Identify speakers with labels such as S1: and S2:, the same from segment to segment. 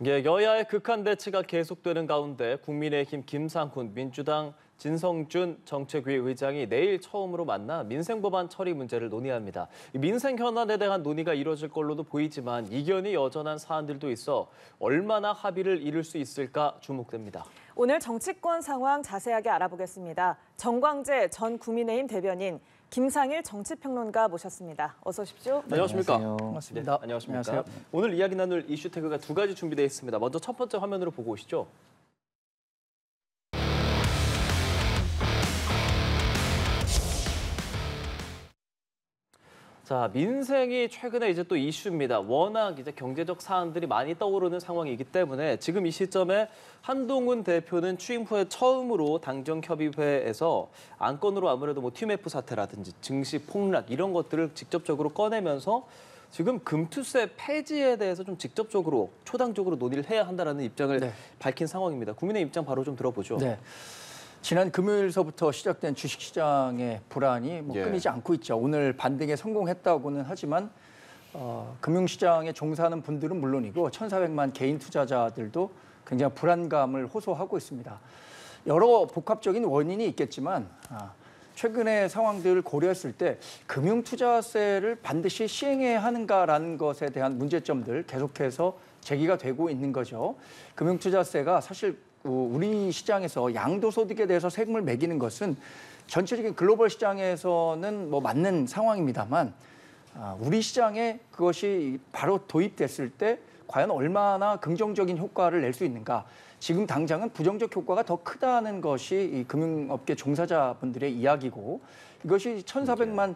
S1: 예, 여야의 극한 대치가 계속되는 가운데 국민의힘 김상훈, 민주당 진성준 정책위 의장이 내일 처음으로 만나 민생법안 처리 문제를 논의합니다. 민생 현안에 대한 논의가 이뤄질 걸로도 보이지만 이견이 여전한 사안들도 있어 얼마나 합의를 이룰 수 있을까 주목됩니다.
S2: 오늘 정치권 상황 자세하게 알아보겠습니다. 정광재 전 국민의힘 대변인, 김상일 정치평론가 모셨습니다. 어서 오십시오.
S1: 안녕하십니까?
S3: 반갑습니다.
S1: 네, 안녕하십니까?
S3: 안녕하세요.
S1: 오늘 이야기 나눌 이슈 태그가 두 가지 준비되어 있습니다. 먼저 첫 번째 화면으로 보고 오시죠. 자, 민생이 최근에 이제 또 이슈입니다. 워낙 이제 경제적 사안들이 많이 떠오르는 상황이기 때문에 지금 이 시점에 한동훈 대표는 취임 후에 처음으로 당정협의회에서 안건으로 아무래도 뭐 TMF 사태라든지 증시 폭락 이런 것들을 직접적으로 꺼내면서 지금 금투세 폐지에 대해서 좀 직접적으로 초당적으로 논의를 해야 한다는 입장을 밝힌 상황입니다. 국민의 입장 바로 좀 들어보죠.
S3: 네. 지난 금요일서부터 시작된 주식시장의 불안이 끊이지 않고 있죠. 오늘 반등에 성공했다고는 하지만 금융시장에 종사하는 분들은 물론이고 1,400만 개인 투자자들도 굉장히 불안감을 호소하고 있습니다. 여러 복합적인 원인이 있겠지만 최근의 상황들을 고려했을 때 금융투자세를 반드시 시행해야 하는가라는 것에 대한 문제점들 계속해서 제기가 되고 있는 거죠. 금융투자세가 사실 우리 시장에서 양도소득에 대해서 세금을 매기는 것은 전체적인 글로벌 시장에서는 뭐 맞는 상황입니다만 우리 시장에 그것이 바로 도입됐을 때 과연 얼마나 긍정적인 효과를 낼 수 있는가. 지금 당장은 부정적 효과가 더 크다는 것이 이 금융업계 종사자분들의 이야기고 이것이 1,400만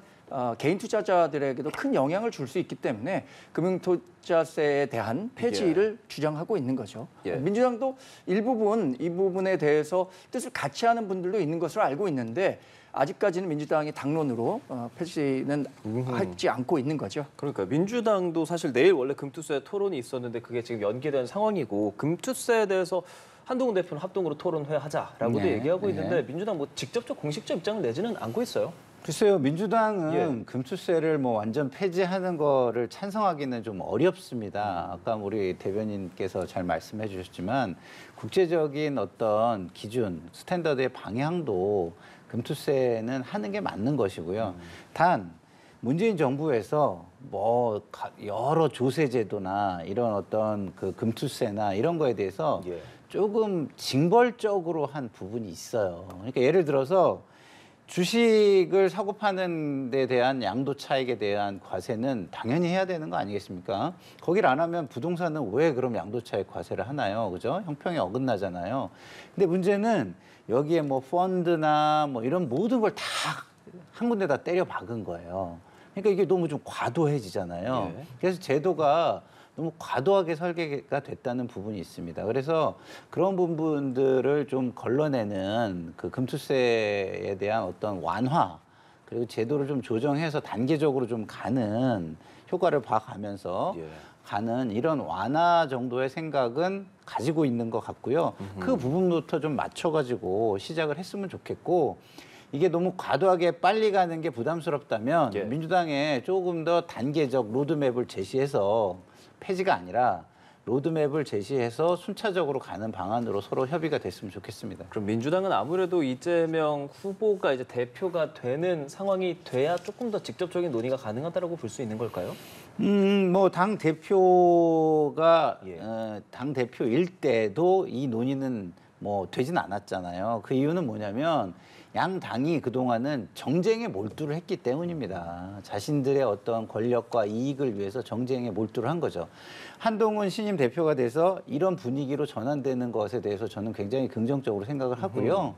S3: 개인 투자자들에게도 큰 영향을 줄 수 있기 때문에 금융투자세에 대한 폐지를 주장하고 있는 거죠. 민주당도 일부분 이 부분에 대해서 뜻을 같이 하는 분들도 있는 것으로 알고 있는데 아직까지는 민주당이 당론으로 폐지는 하지 않고 있는 거죠.
S1: 그러니까 민주당도 사실 내일 원래 금투세 토론이 있었는데 그게 지금 연기된 상황이고 금투세에 대해서 한동훈 대표는 합동으로 토론회 하자라고도 얘기하고 있는데 민주당 뭐 직접적 공식적 입장을 내지는 않고 있어요.
S4: 글쎄요, 민주당은 금투세를 뭐 완전 폐지하는 거를 찬성하기는 좀 어렵습니다. 아까 우리 대변인께서 잘 말씀해 주셨지만 국제적인 어떤 기준, 스탠더드의 방향도 금투세는 하는 게 맞는 것이고요. 단 문재인 정부에서 뭐 여러 조세 제도나 이런 어떤 그 금투세나 이런 거에 대해서 조금 징벌적으로 한 부분이 있어요. 그러니까 예를 들어서 주식을 사고 파는 데 대한 양도 차익에 대한 과세는 당연히 해야 되는 거 아니겠습니까? 거기를 안 하면 부동산은 왜 그럼 양도 차익 과세를 하나요? 그죠? 형평이 어긋나잖아요. 근데 문제는 여기에 뭐 펀드나 뭐 이런 모든 걸 다 한 군데다 때려 박은 거예요. 그러니까 이게 너무 좀 과도해지잖아요. 그래서 제도가 너무 과도하게 설계가 됐다는 부분이 있습니다. 그래서 그런 부분들을 좀 걸러내는 그 금투세에 대한 어떤 완화 그리고 제도를 좀 조정해서 단계적으로 좀 가는 효과를 봐가면서 가는 이런 완화 정도의 생각은 가지고 있는 것 같고요. 그 부분부터 좀 맞춰가지고 시작을 했으면 좋겠고 이게 너무 과도하게 빨리 가는 게 부담스럽다면 민주당에 조금 더 단계적 로드맵을 제시해서 폐지가 아니라 로드맵을 제시해서 순차적으로 가는 방안으로 서로 협의가 됐으면 좋겠습니다.
S1: 그럼 민주당은 아무래도 이재명 후보가 이제 대표가 되는 상황이 돼야 조금 더 직접적인 논의가 가능하다고 볼 수 있는 걸까요?
S4: 뭐 당 대표가 당 대표일 때도 이 논의는 뭐 되진 않았잖아요. 그 이유는 뭐냐면 양 당이 그동안은 정쟁에 몰두를 했기 때문입니다. 자신들의 어떤 권력과 이익을 위해서 정쟁에 몰두를 한 거죠. 한동훈 신임 대표가 돼서 이런 분위기로 전환되는 것에 대해서 저는 굉장히 긍정적으로 생각을 하고요.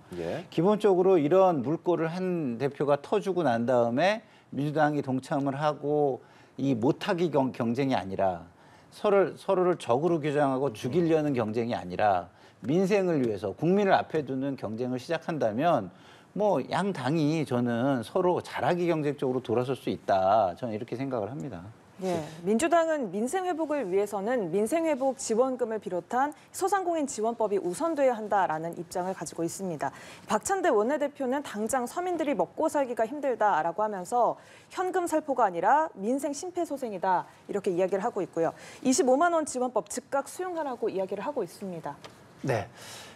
S4: 기본적으로 이런 물꼬를 한 대표가 터주고 난 다음에 민주당이 동참을 하고 이 못하기 경쟁이 아니라 서로를 적으로 규정하고 죽이려는 경쟁이 아니라 민생을 위해서 국민을 앞에 두는 경쟁을 시작한다면 뭐 양 당이 저는 서로 잘하기 경쟁 쪽으로 돌아설 수 있다. 저는 이렇게 생각을 합니다.
S2: 예, 민주당은 민생 회복을 위해서는 민생 회복 지원금을 비롯한 소상공인 지원법이 우선돼야 한다라는 입장을 가지고 있습니다. 박찬대 원내대표는 당장 서민들이 먹고 살기가 힘들다라고 하면서 현금 살포가 아니라 민생 심폐소생이다 이렇게 이야기를 하고 있고요. 25만 원 지원법 즉각 수용하라고 이야기를 하고 있습니다.
S3: 네.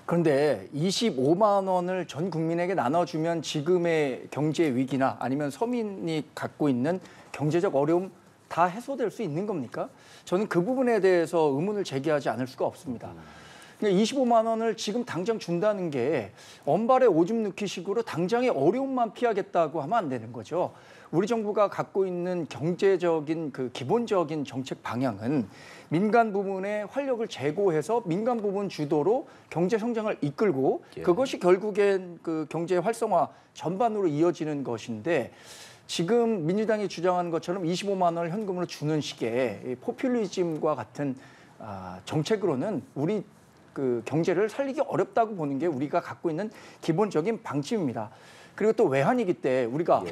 S3: 그런데 25만 원을 전 국민에게 나눠주면 지금의 경제 위기나 아니면 서민이 갖고 있는 경제적 어려움 다 해소될 수 있는 겁니까? 저는 그 부분에 대해서 의문을 제기하지 않을 수가 없습니다. 25만 원을 지금 당장 준다는 게 언발에 오줌 넣기 식으로 당장의 어려움만 피하겠다고 하면 안 되는 거죠. 우리 정부가 갖고 있는 경제적인 그 기본적인 정책 방향은 민간 부분에 활력을 제고해서 민간 부분 주도로 경제 성장을 이끌고 그것이 결국엔 그 경제 활성화 전반으로 이어지는 것인데 지금 민주당이 주장하는 것처럼 25만 원을 현금으로 주는 식의 포퓰리즘과 같은 정책으로는 우리 그 경제를 살리기 어렵다고 보는 게 우리가 갖고 있는 기본적인 방침입니다. 그리고 또 외환위기 때 우리가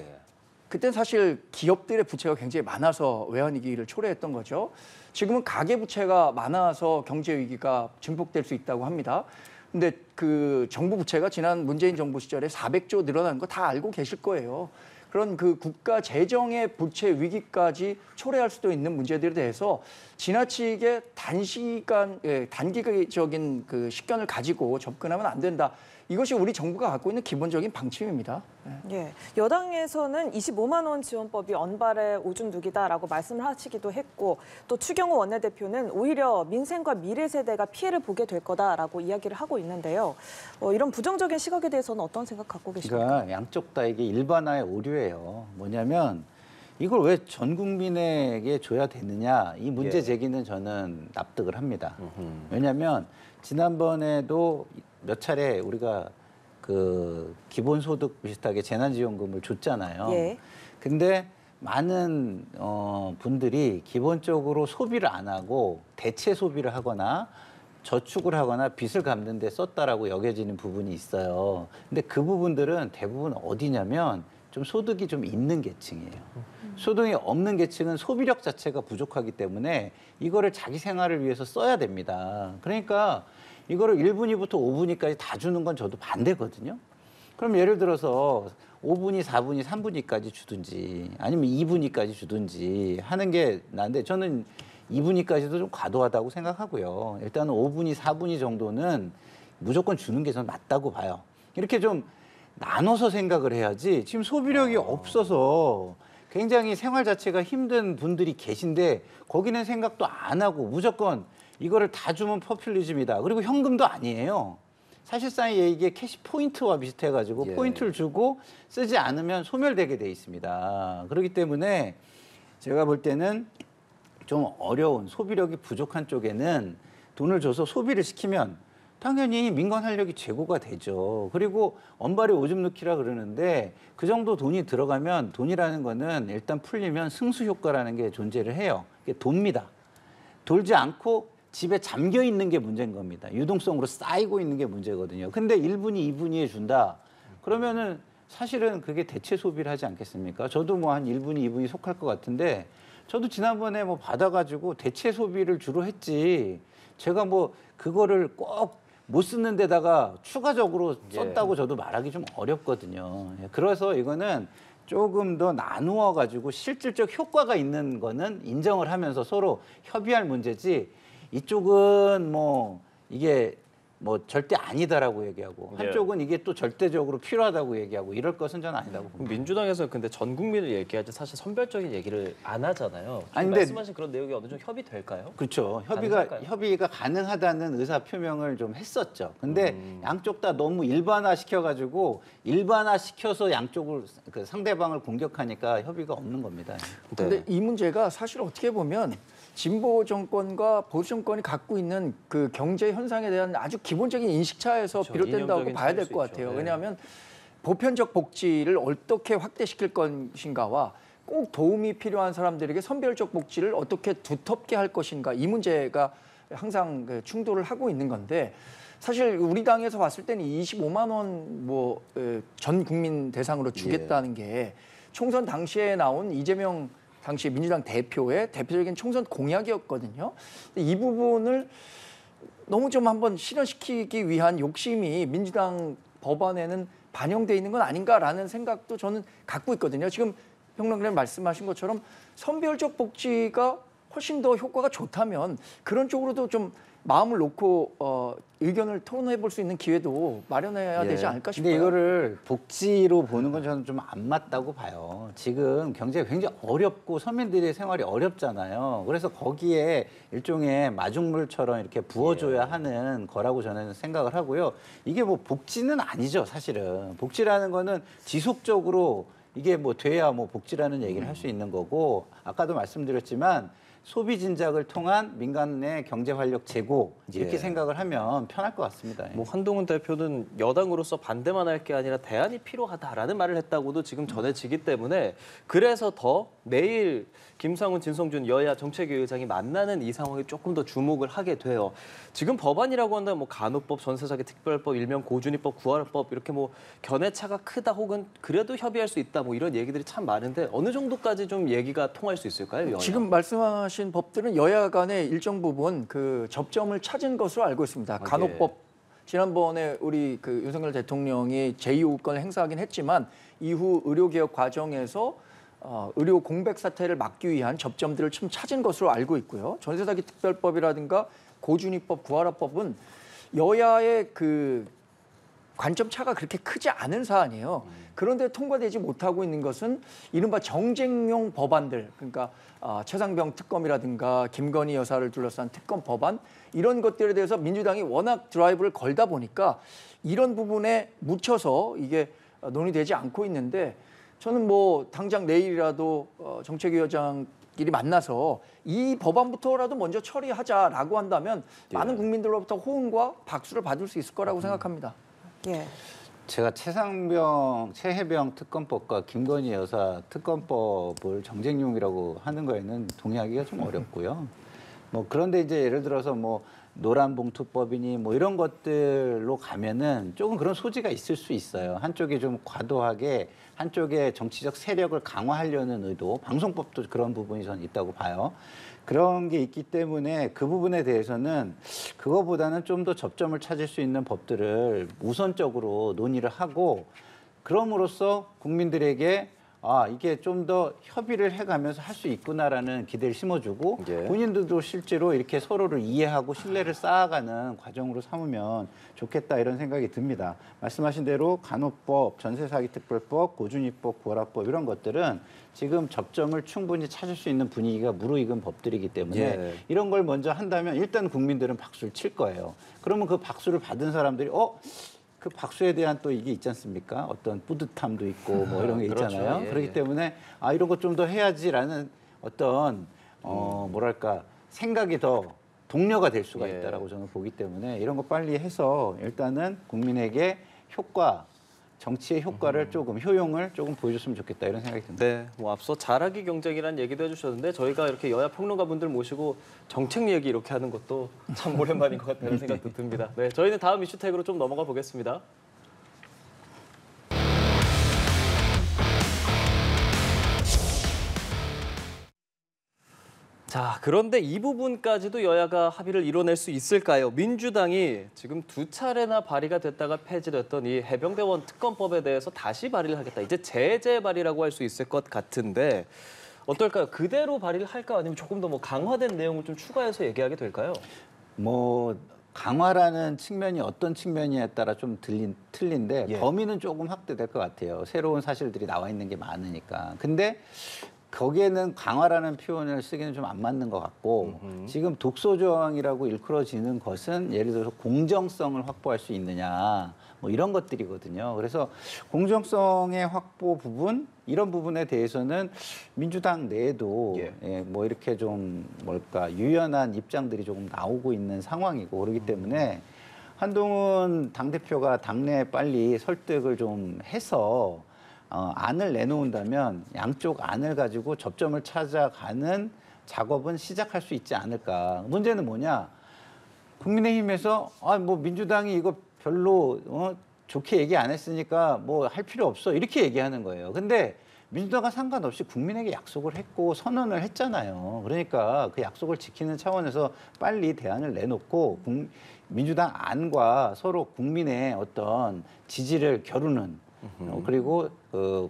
S3: 그때는 사실 기업들의 부채가 굉장히 많아서 외환위기를 초래했던 거죠. 지금은 가계부채가 많아서 경제 위기가 증폭될 수 있다고 합니다. 근데 그 정부 부채가 지난 문재인 정부 시절에 400조 늘어나는 거 다 알고 계실 거예요. 그런 그 국가 재정의 부채 위기까지 초래할 수도 있는 문제들에 대해서 지나치게 단기적인 그 식견을 가지고 접근하면 안 된다. 이것이 우리 정부가 갖고 있는 기본적인 방침입니다.
S2: 예, 여당에서는 25만 원 지원법이 언발에 오줌 누기다라고 말씀을 하시기도 했고 또 추경호 원내대표는 오히려 민생과 미래 세대가 피해를 보게 될 거다라고 이야기를 하고 있는데요. 이런 부정적인 시각에 대해서는 어떤 생각 갖고 계십니까?
S4: 그러니까 양쪽 다 이게 일반화의 오류예요. 뭐냐면 이걸 왜 전 국민에게 줘야 되느냐 이 문제 제기는 저는 납득을 합니다. 왜냐하면 지난번에도 몇 차례 우리가 그 기본소득 비슷하게 재난지원금을 줬잖아요.
S2: 예.
S4: 근데 많은 분들이 기본적으로 소비를 안 하고 대체 소비를 하거나 저축을 하거나 빚을 갚는 데 썼다라고 여겨지는 부분이 있어요. 근데 그 부분들은 대부분 어디냐면 좀 소득이 좀 있는 계층이에요. 소득이 없는 계층은 소비력 자체가 부족하기 때문에 이거를 자기 생활을 위해서 써야 됩니다. 그러니까 이거를 1분위부터 5분위까지 다 주는 건 저도 반대거든요. 그럼 예를 들어서 5분위, 4분위, 3분위까지 주든지 아니면 2분위까지 주든지 하는 게 나은데 저는 2분위까지도 좀 과도하다고 생각하고요. 일단은 5분위, 4분위 정도는 무조건 주는 게 저는 맞다고 봐요. 이렇게 좀 나눠서 생각을 해야지 지금 소비력이 없어서 굉장히 생활 자체가 힘든 분들이 계신데 거기는 생각도 안 하고 무조건 이거를 다 주면 포퓰리즘이다. 그리고 현금도 아니에요. 사실상 이게 캐시 포인트와 비슷해가지고 포인트를 주고 쓰지 않으면 소멸되게 돼 있습니다. 그렇기 때문에 제가 볼 때는 좀 어려운 소비력이 부족한 쪽에는 돈을 줘서 소비를 시키면 당연히 민간 활력이 제고가 되죠. 그리고 언발에 오줌 넣기라 그러는데 그 정도 돈이 들어가면 돈이라는 거는 일단 풀리면 승수 효과라는 게 존재를 해요. 이게 돕니다. 돌지 않고 집에 잠겨 있는 게 문제인 겁니다. 유동성으로 쌓이고 있는 게 문제거든요. 근데 1분위, 2분위에 준다. 그러면은 사실은 그게 대체 소비를 하지 않겠습니까? 저도 뭐 한 1분위, 2분위 속할 것 같은데 저도 지난번에 뭐 받아가지고 대체 소비를 주로 했지. 제가 뭐 그거를 꼭 못 쓰는 데다가 추가적으로 썼다고 저도 말하기 좀 어렵거든요. 그래서 이거는 조금 더 나누어 가지고 실질적 효과가 있는 거는 인정을 하면서 서로 협의할 문제지 이쪽은 뭐 이게 뭐 절대 아니다라고 얘기하고 한쪽은 이게 또 절대적으로 필요하다고 얘기하고 이럴 것은 저는 아니다고 봅니다.
S1: 민주당에서 근데 전 국민을 얘기하지 사실 선별적인 얘기를 안 하잖아요.
S4: 아니, 근데
S1: 말씀하신 그런 내용이 어느 정도 협의될까요?
S4: 그렇죠.
S1: 가능할까요?
S4: 협의가 가능하다는 의사 표명을 좀 했었죠. 근데 양쪽 다 너무 일반화 시켜가지고 일반화 시켜서 양쪽을 그 상대방을 공격하니까 협의가 없는 겁니다.
S3: 근데 이 문제가 사실 어떻게 보면 진보 정권과 보수 정권이 갖고 있는 그 경제 현상에 대한 아주 기본적인 인식차에서
S1: 그렇죠.
S3: 비롯된다고
S1: 이념적인
S3: 봐야 될
S1: 차이일
S3: 것
S1: 수 있죠.
S3: 같아요.
S1: 네.
S3: 왜냐하면 보편적 복지를 어떻게 확대시킬 것인가와 꼭 도움이 필요한 사람들에게 선별적 복지를 어떻게 두텁게 할 것인가 이 문제가 항상 그 충돌을 하고 있는 건데 사실 우리 당에서 봤을 때는 25만 원 전 국민 대상으로 주겠다는 게 총선 당시에 나온 이재명 당시 민주당 대표의 대표적인 총선 공약이었거든요. 이 부분을 너무 좀 한번 실현시키기 위한 욕심이 민주당 법안에는 반영돼 있는 건 아닌가라는 생각도 저는 갖고 있거든요. 지금 평론가님 말씀하신 것처럼 선별적 복지가 훨씬 더 효과가 좋다면 그런 쪽으로도 좀 마음을 놓고 의견을 토론해 볼 수 있는 기회도 마련해야 되지 않을까 싶어요.
S4: 근데 이거를 복지로 보는 건 저는 좀 안 맞다고 봐요. 지금 경제가 굉장히 어렵고 서민들의 생활이 어렵잖아요. 그래서 거기에 일종의 마중물처럼 이렇게 부어줘야 하는 거라고 저는 생각을 하고요. 이게 뭐 복지는 아니죠, 사실은. 복지라는 거는 지속적으로 이게 뭐 돼야 뭐 복지라는 얘기를 할 수 있는 거고, 아까도 말씀드렸지만 소비 진작을 통한 민간의 경제 활력 제고 이렇게 생각을 하면 편할 것 같습니다.
S1: 뭐 한동훈 대표는 여당으로서 반대만 할 게 아니라 대안이 필요하다라는 말을 했다고도 지금 전해지기 때문에 그래서 더 내일 김상훈, 진성준 여야 정책위 의장이 만나는 이 상황에 조금 더 주목을 하게 돼요. 지금 법안이라고 한다면 뭐 간호법, 전세사기 특별법, 일명 고준위법, 구하라법 이렇게 뭐 견해차가 크다 혹은 그래도 협의할 수 있다 뭐 이런 얘기들이 참 많은데 어느 정도까지 좀 얘기가 통할 수 있을까요? 여야?
S3: 지금 말씀하신 법들은 여야 간의 일정 부분 그 접점을 찾은 것으로 알고 있습니다. 간호법 지난번에 우리 그 윤석열 대통령이 제2호권을 행사하긴 했지만 이후 의료개혁 과정에서 의료 공백 사태를 막기 위한 접점들을 좀 찾은 것으로 알고 있고요. 전세사기 특별법이라든가 고준위법, 구하라법은 여야의 그 관점 차가 그렇게 크지 않은 사안이에요. 그런데 통과되지 못하고 있는 것은 이른바 정쟁용 법안들, 그러니까 최상병 특검이라든가 김건희 여사를 둘러싼 특검 법안 이런 것들에 대해서 민주당이 워낙 드라이브를 걸다 보니까 이런 부분에 묻혀서 이게 논의되지 않고 있는데 저는 뭐 당장 내일이라도 정책위원장끼리 만나서 이 법안부터라도 먼저 처리하자라고 한다면 많은 국민들로부터 호응과 박수를 받을 수 있을 거라고 생각합니다.
S2: 예.
S4: 제가 최해병 특검법과 김건희 여사 특검법을 정쟁용이라고 하는 거에는 동의하기가 좀 어렵고요. 뭐 그런데 이제 예를 들어서 뭐 노란봉투법이니 뭐 이런 것들로 가면은 조금 그런 소지가 있을 수 있어요. 한쪽이 좀 과도하게 한쪽의 정치적 세력을 강화하려는 의도, 방송법도 그런 부분이 저는 있다고 봐요. 그런 게 있기 때문에 그 부분에 대해서는 그거보다는 좀 더 접점을 찾을 수 있는 법들을 우선적으로 논의를 하고 그럼으로써 국민들에게 이게 좀 더 협의를 해가면서 할 수 있구나라는 기대를 심어주고 본인들도 실제로 이렇게 서로를 이해하고 신뢰를 쌓아가는 과정으로 삼으면 좋겠다 이런 생각이 듭니다. 말씀하신 대로 간호법, 전세사기특별법, 고준위법, 구하라법 이런 것들은 지금 접점을 충분히 찾을 수 있는 분위기가 무르익은 법들이기 때문에 이런 걸 먼저 한다면 일단 국민들은 박수를 칠 거예요. 그러면 그 박수를 받은 사람들이 그 박수에 대한 또 이게 있지 않습니까? 어떤 뿌듯함도 있고 뭐 이런 게 있잖아요.
S1: 그렇죠.
S4: 그렇기 때문에 이런 것 좀 더 해야지라는 어떤 뭐랄까 생각이 더 동료가 될 수가 있다라고 저는 보기 때문에 이런 거 빨리 해서 일단은 국민에게 정치의 효과를 조금 효용을 조금 보여줬으면 좋겠다 이런 생각이 듭니다.
S1: 네, 뭐 앞서 잘하기 경쟁이라는 얘기도 해주셨는데 저희가 이렇게 여야 평론가분들 모시고 정책 얘기 이렇게 하는 것도 참 오랜만인 것 같다는 생각도 듭니다. 네, 저희는 다음 이슈 태그로 좀 넘어가 보겠습니다. 자, 그런데 이 부분까지도 여야가 합의를 이뤄낼 수 있을까요? 민주당이 지금 두 차례나 발의가 됐다가 폐지됐던 이 해병대원 특검법에 대해서 다시 발의를 하겠다. 이제 재발의라고 할 수 있을 것 같은데 어떨까요? 그대로 발의를 할까 아니면 조금 더 뭐 강화된 내용을 좀 추가해서 얘기하게 될까요?
S4: 뭐 강화라는 측면이 어떤 측면이냐에 따라 좀 틀린데 범위는 조금 확대될 것 같아요. 새로운 사실들이 나와 있는 게 많으니까. 근데 거기에는 강화라는 표현을 쓰기는 좀 안 맞는 것 같고 지금 독소조항이라고 일컬어지는 것은 예를 들어서 공정성을 확보할 수 있느냐 뭐 이런 것들이거든요. 그래서 공정성의 확보 부분 이런 부분에 대해서는 민주당 내에도 뭐 이렇게 좀 유연한 입장들이 조금 나오고 있는 상황이고 그렇기 때문에 한동훈 당대표가 당내에 빨리 설득을 좀 해서 안을 내놓는다면 양쪽 안을 가지고 접점을 찾아가는 작업은 시작할 수 있지 않을까. 문제는 뭐냐? 국민의힘에서 뭐 민주당이 이거 별로 좋게 얘기 안 했으니까 뭐 할 필요 없어 이렇게 얘기하는 거예요. 근데 민주당과 상관없이 국민에게 약속을 했고 선언을 했잖아요. 그러니까 그 약속을 지키는 차원에서 빨리 대안을 내놓고 민주당 안과 서로 국민의 어떤 지지를 겨루는 그리고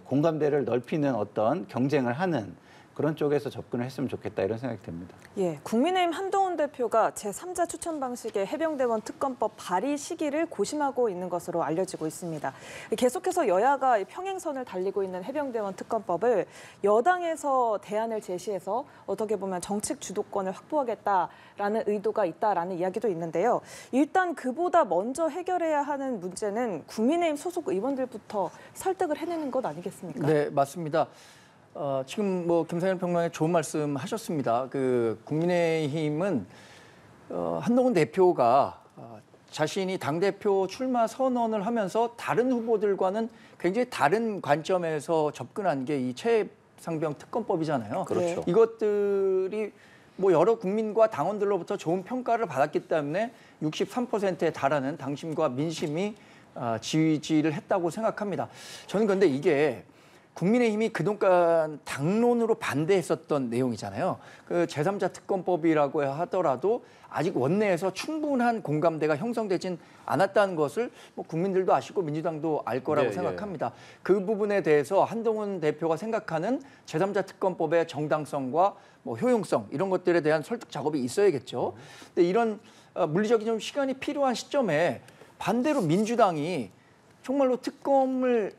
S4: 공감대를 넓히는 어떤 경쟁을 하는 그런 쪽에서 접근을 했으면 좋겠다 이런 생각이 듭니다.
S2: 예, 국민의힘 한동훈 대표가 제3자 추천 방식의 해병대원 특검법 발의 시기를 고심하고 있는 것으로 알려지고 있습니다. 계속해서 여야가 평행선을 달리고 있는 해병대원 특검법을 여당에서 대안을 제시해서 어떻게 보면 정책 주도권을 확보하겠다라는 의도가 있다라는 이야기도 있는데요. 일단 그보다 먼저 해결해야 하는 문제는 국민의힘 소속 의원들부터 설득을 해내는 것 아니겠습니까?
S3: 네, 맞습니다. 지금 뭐 김상현 평론가님 좋은 말씀 하셨습니다. 그 국민의힘은 한동훈 대표가 자신이 당대표 출마 선언을 하면서 다른 후보들과는 굉장히 다른 관점에서 접근한 게 이 최상병 특검법이잖아요.
S1: 그렇죠.
S3: 이것들이 뭐 여러 국민과 당원들로부터 좋은 평가를 받았기 때문에 63%에 달하는 당심과 민심이 지지를 했다고 생각합니다. 저는 그런데 이게 국민의힘이 그동안 당론으로 반대했었던 내용이잖아요. 그 제3자 특검법이라고 하더라도 아직 원내에서 충분한 공감대가 형성되진 않았다는 것을 뭐 국민들도 아시고 민주당도 알 거라고
S1: 네,
S3: 생각합니다. 그 부분에 대해서 한동훈 대표가 생각하는 제3자 특검법의 정당성과 뭐 효용성 이런 것들에 대한 설득 작업이 있어야겠죠. 근데 이런 물리적인 좀 시간이 필요한 시점에 반대로 민주당이 정말로 특검을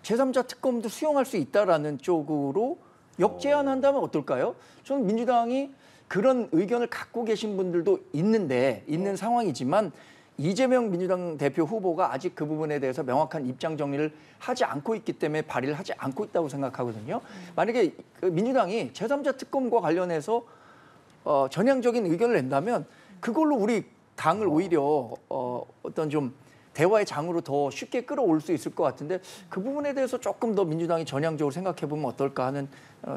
S3: 제3자 특검도 수용할 수 있다라는 쪽으로 역제안한다면 어떨까요? 저는 민주당이 그런 의견을 갖고 계신 분들도 있는 상황이지만 이재명 민주당 대표 후보가 아직 그 부분에 대해서 명확한 입장 정리를 하지 않고 있기 때문에 발의를 하지 않고 있다고 생각하거든요. 만약에 민주당이 제3자 특검과 관련해서 전향적인 의견을 낸다면 그걸로 우리 당을 오히려 어떤 좀 대화의 장으로 더 쉽게 끌어올 수 있을 것 같은데 그 부분에 대해서 조금 더 민주당이 전향적으로 생각해보면 어떨까 하는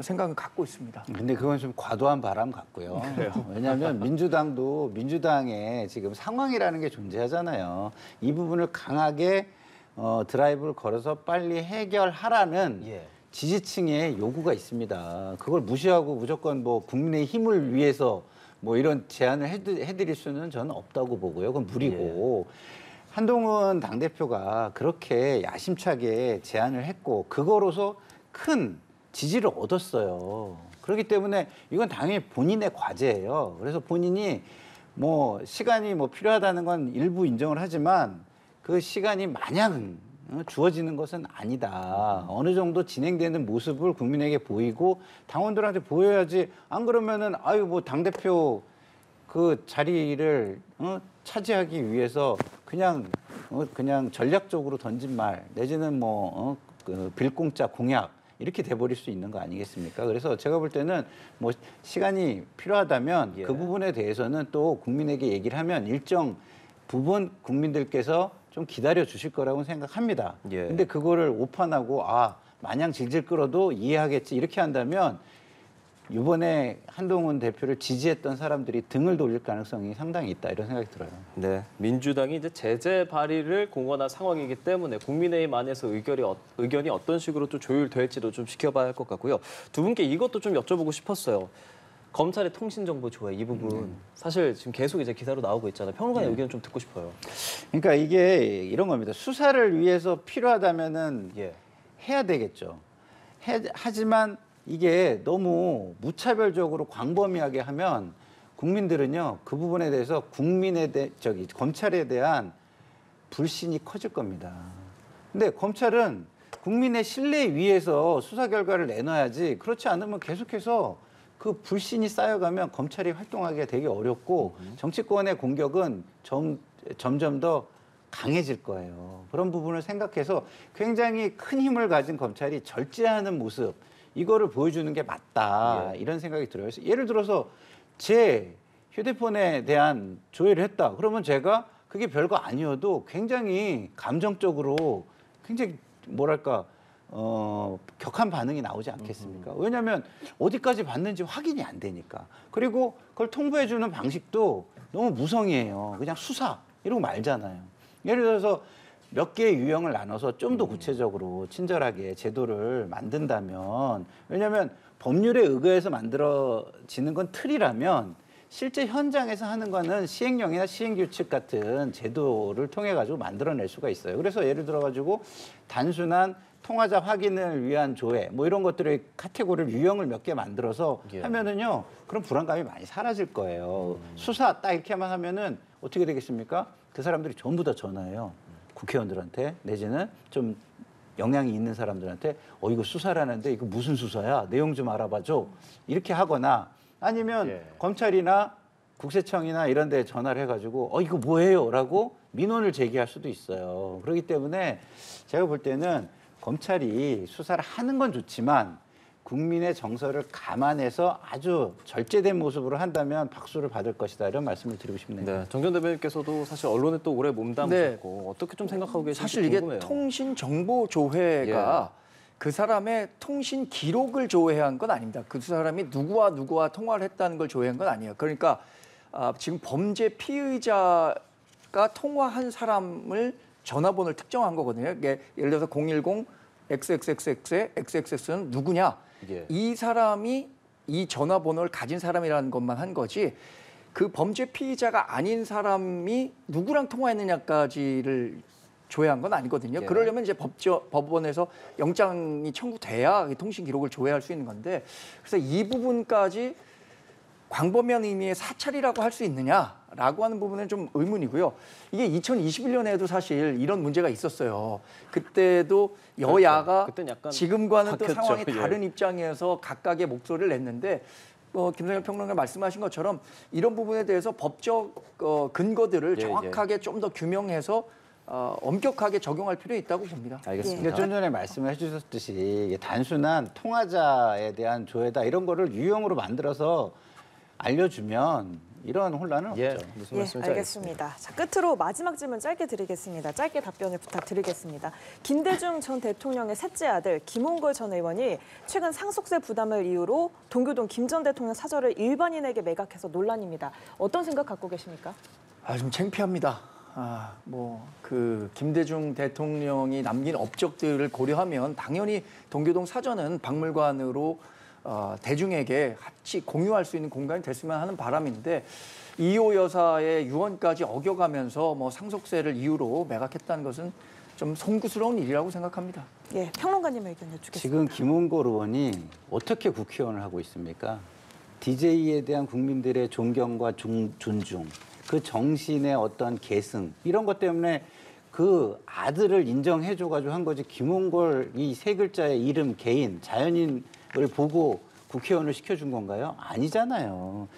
S3: 생각은 갖고 있습니다.
S4: 근데 그건 좀 과도한 바람 같고요. 왜냐하면 민주당도 민주당의 지금 상황이라는 게 존재하잖아요. 이 부분을 강하게 드라이브를 걸어서 빨리 해결하라는 지지층의 요구가 있습니다. 그걸 무시하고 무조건 뭐 국민의 힘을 위해서 뭐 이런 제안을 해드릴 수는 저는 없다고 보고요. 그건 무리고. 한동훈 당대표가 그렇게 야심차게 제안을 했고 그거로서 큰 지지를 얻었어요. 그렇기 때문에 이건 당연히 본인의 과제예요. 그래서 본인이 뭐 시간이 뭐 필요하다는 건 일부 인정을 하지만 그 시간이 마냥 주어지는 것은 아니다. 어느 정도 진행되는 모습을 국민에게 보이고 당원들한테 보여야지. 안 그러면은 아유 뭐 당대표 그 자리를 차지하기 위해서 그냥 전략적으로 던진 말 내지는 그 빌공짜 공약 이렇게 돼버릴 수 있는 거 아니겠습니까? 그래서 제가 볼 때는 뭐 시간이 필요하다면 그 부분에 대해서는 또 국민에게 얘기를 하면 일정 부분 국민들께서 좀 기다려 주실 거라고 생각합니다. 근데 그거를 오판하고 마냥 질질 끌어도 이해하겠지 이렇게 한다면 이번에 한동훈 대표를 지지했던 사람들이 등을 돌릴 가능성이 상당히 있다 이런 생각이 들어요.
S1: 네, 민주당이 이제 제재 발의를 공언한 상황이기 때문에 국민의힘 안에서 의견이 어떤 식으로 또 조율될지도 좀 지켜봐야 할 것 같고요. 두 분께 이것도 좀 여쭤보고 싶었어요. 검찰의 통신정보 조회 이 부분 사실 지금 계속 이제 기사로 나오고 있잖아요. 평론가의 의견 좀 듣고 싶어요.
S4: 그러니까 이게 이런 겁니다. 수사를 위해서 필요하다면은 해야 되겠죠. 하지만 이게 너무 무차별적으로 광범위하게 하면 국민들은요 그 부분에 대해서 검찰에 대한 불신이 커질 겁니다. 근데 검찰은 국민의 신뢰 위에서 수사 결과를 내놔야지 그렇지 않으면 계속해서 그 불신이 쌓여가면 검찰이 활동하기가 되게 어렵고 정치권의 공격은 점점 더 강해질 거예요. 그런 부분을 생각해서 굉장히 큰 힘을 가진 검찰이 절제하는 모습 이거를 보여주는 게 맞다 이런 생각이 들어요. 그래서 예를 들어서 제 휴대폰에 대한 조회를 했다. 그러면 제가 그게 별거 아니어도 굉장히 감정적으로 굉장히 뭐랄까 격한 반응이 나오지 않겠습니까? 왜냐하면 어디까지 봤는지 확인이 안 되니까. 그리고 그걸 통보해주는 방식도 너무 무성의해요. 그냥 수사 이러고 말잖아요. 예를 들어서 몇 개의 유형을 나눠서 좀 더 구체적으로 친절하게 제도를 만든다면, 왜냐하면 법률에 의거해서 만들어지는 건 틀이라면 실제 현장에서 하는 거는 시행령이나 시행규칙 같은 제도를 통해 가지고 만들어낼 수가 있어요. 그래서 예를 들어 가지고 단순한 통화자 확인을 위한 조회 뭐 이런 것들의 카테고리를 유형을 몇 개 만들어서
S1: 예.
S4: 하면은요, 그런 불안감이 많이 사라질 거예요. 수사 딱 이렇게만 하면은 어떻게 되겠습니까? 그 사람들이 전부 다 전화해요. 국회의원들한테 내지는 좀 영향이 있는 사람들한테 이거 수사라는데 이거 무슨 수사야? 내용 좀 알아봐줘. 이렇게 하거나 아니면
S1: 예.
S4: 검찰이나 국세청이나 이런 데 전화를 해가지고 이거 뭐예요? 라고 민원을 제기할 수도 있어요. 그렇기 때문에 제가 볼 때는 검찰이 수사를 하는 건 좋지만 국민의 정서를 감안해서 아주 절제된 모습으로 한다면 박수를 받을 것이다, 이런 말씀을 드리고 싶네요.
S1: 네, 정전 대변인께서도 사실 언론에 또 오래 몸담으셨고 어떻게 좀 생각하고 계신지
S3: 사실 이게
S1: 궁금해요.
S3: 통신 정보 조회가 그 사람의 통신 기록을 조회한 건 아닙니다. 그 사람이 누구와 통화를 했다는 걸 조회한 건 아니에요. 그러니까 지금 범죄 피의자가 통화한 사람을 전화번호를 특정한 거거든요. 이게 예를 들어서 010 XXXX의 XXX는 누구냐?
S1: 예.
S3: 이 사람이 이 전화번호를 가진 사람이라는 것만 한 거지, 그 범죄 피의자가 아닌 사람이 누구랑 통화했느냐까지를 조회한 건 아니거든요.
S1: 예.
S3: 그러려면 이제 법원에서 영장이 청구돼야 통신 기록을 조회할 수 있는 건데, 그래서 이 부분까지 광범위한 의미의 사찰이라고 할 수 있느냐라고 하는 부분은 좀 의문이고요. 이게 2021년에도 사실 이런 문제가 있었어요. 그때도 여야가
S1: 그때는 약간
S3: 지금과는 또
S1: 바뀌었죠.
S3: 상황이
S1: 예.
S3: 다른 입장에서 각각의 목소리를 냈는데, 김성현 평론가 말씀하신 것처럼 이런 부분에 대해서 법적 근거들을
S1: 예,
S3: 정확하게 좀 더 규명해서 엄격하게 적용할 필요 있다고 봅니다.
S1: 알겠습니다.
S4: 그러니까 좀 전에 말씀을 해주셨듯이 이게 단순한 통화자에 대한 조회다 이런 거를 유형으로 만들어서 알려주면 이런 혼란은
S1: 예,
S4: 없죠.
S1: 무슨
S2: 예,
S1: 말씀인지
S2: 알겠습니다. 자, 끝으로 마지막 질문 짧게 드리겠습니다. 짧게 답변을 부탁드리겠습니다. 김대중 전 대통령의 셋째 아들 김홍걸 전 의원이 최근 상속세 부담을 이유로 동교동 김 전 대통령 사저를 일반인에게 매각해서 논란입니다. 어떤 생각 갖고 계십니까?
S3: 좀 창피합니다. 그 김대중 대통령이 남긴 업적들을 고려하면 당연히 동교동 사저는 박물관으로 대중에게 같이 공유할 수 있는 공간이 됐으면 하는 바람인데, 이호 여사의 유언까지 어겨가면서 상속세를 이유로 매각했다는 것은 좀 송구스러운 일이라고 생각합니다.
S2: 예, 평론가님 의견 여쭙겠습니다.
S4: 지금 김홍걸 의원이 어떻게 국회의원을 하고 있습니까? DJ에 대한 국민들의 존경과 존중, 그 정신의 어떤 계승, 이런 것 때문에 그 아들을 인정해줘가지고 한 거지, 김홍걸 이 세 글자의 이름 개인, 자연인을 보고 국회의원을 시켜준 건가요? 아니잖아요.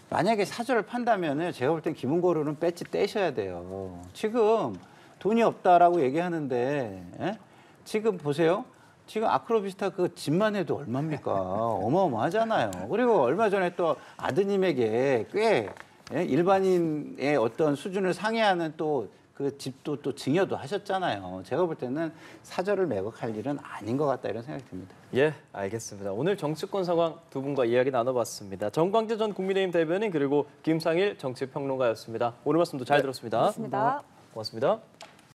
S4: 만약에 사저를 판다면 제가 볼 땐 김홍걸 의원은 배지 떼셔야 돼요. 지금 돈이 없다라고 얘기하는데, 예? 지금 보세요. 지금 아크로비스타 그 집만 해도 얼마입니까? 어마어마하잖아요. 그리고 얼마 전에 또 아드님에게 꽤 일반인의 어떤 수준을 상회하는 또 그 집도 또 증여도 하셨잖아요. 제가 볼 때는 사저를 매각할 일은 아닌 것 같다, 이런 생각이 듭니다.
S1: 예, 알겠습니다. 오늘 정치권 상황 두 분과 이야기 나눠봤습니다. 정광재 전 국민의힘 대변인 그리고 김상일 정치평론가였습니다. 오늘 말씀도 잘 들었습니다.
S2: 고맙습니다.
S1: 고맙습니다.